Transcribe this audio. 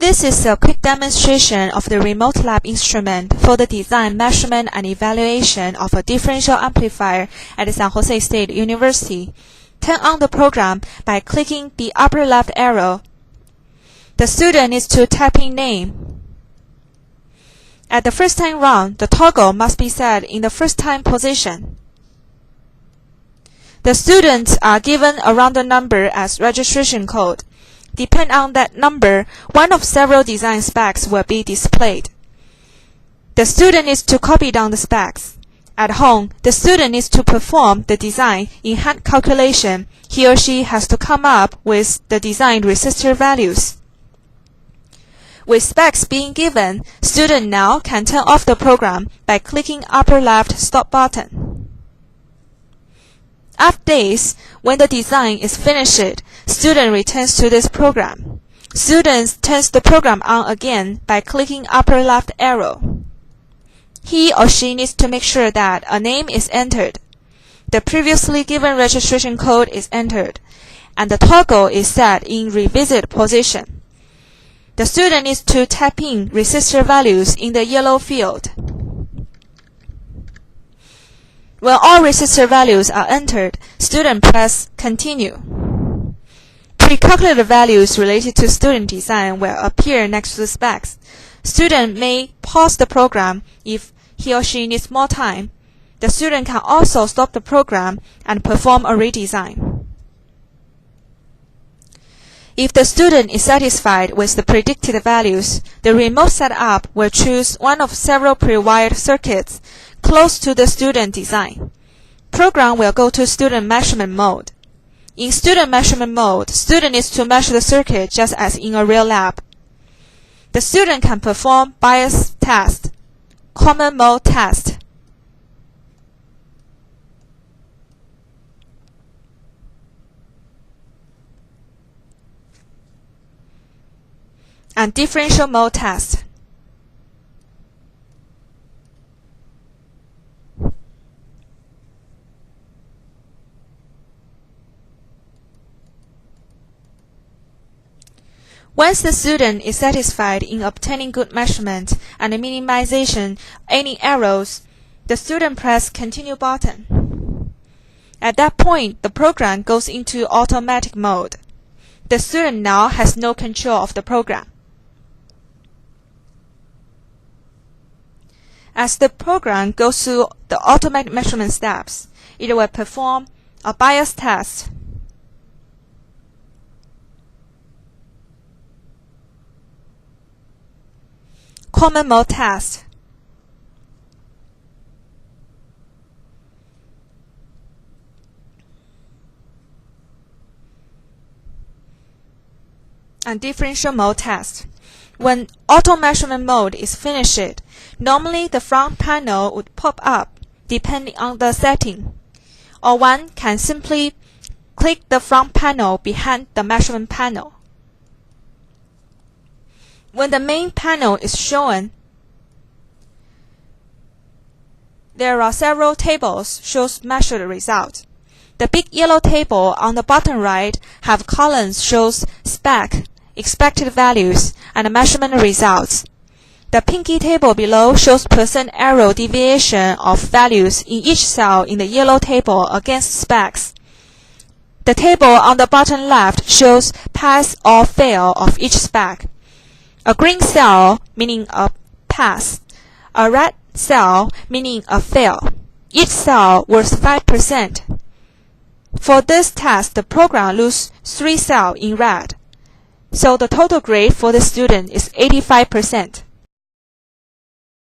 This is a quick demonstration of the remote lab instrument for the design, measurement, and evaluation of a differential amplifier at San Jose State University. Turn on the program by clicking the upper left arrow. The student needs to type in name. At the first time run, the toggle must be set in the first time position. The students are given a random number as registration code. Depending on that number, one of several design specs will be displayed. The student needs to copy down the specs. At home, the student needs to perform the design in hand calculation. He or she has to come up with the designed resistor values. With specs being given, student now can turn off the program by clicking upper left stop button. After this, when the design is finished, student returns to this program. Student turns the program on again by clicking upper left arrow. He or she needs to make sure that a name is entered, the previously given registration code is entered, and the toggle is set in revisit position. The student needs to type in resistor values in the yellow field. When all resistor values are entered, student press Continue. Pre-calculated values related to student design will appear next to the specs. Student may pause the program if he or she needs more time. The student can also stop the program and perform a redesign. If the student is satisfied with the predicted values, the remote setup will choose one of several pre-wired circuits close to the student design. Program will go to student measurement mode. In student measurement mode, student needs to measure the circuit just as in a real lab. The student can perform bias test, common mode test, and differential mode test. Once the student is satisfied in obtaining good measurement and minimization any errors, the student press Continue button. At that point, the program goes into automatic mode. The student now has no control of the program. As the program goes through the automatic measurement steps, it will perform a bias test, common mode test, and differential mode test. When auto measurement mode is finished, normally the front panel would pop up depending on the setting, or one can simply click the front panel behind the measurement panel. When the main panel is shown, there are several tables shows measured results. The big yellow table on the bottom right have columns shows spec, expected values, and measurement results. The pinky table below shows percent error deviation of values in each cell in the yellow table against specs. The table on the bottom left shows pass or fail of each spec. A green cell meaning a pass, a red cell meaning a fail. Each cell worth 5%. For this test, the program loses 3 cells in red. So the total grade for the student is 85%.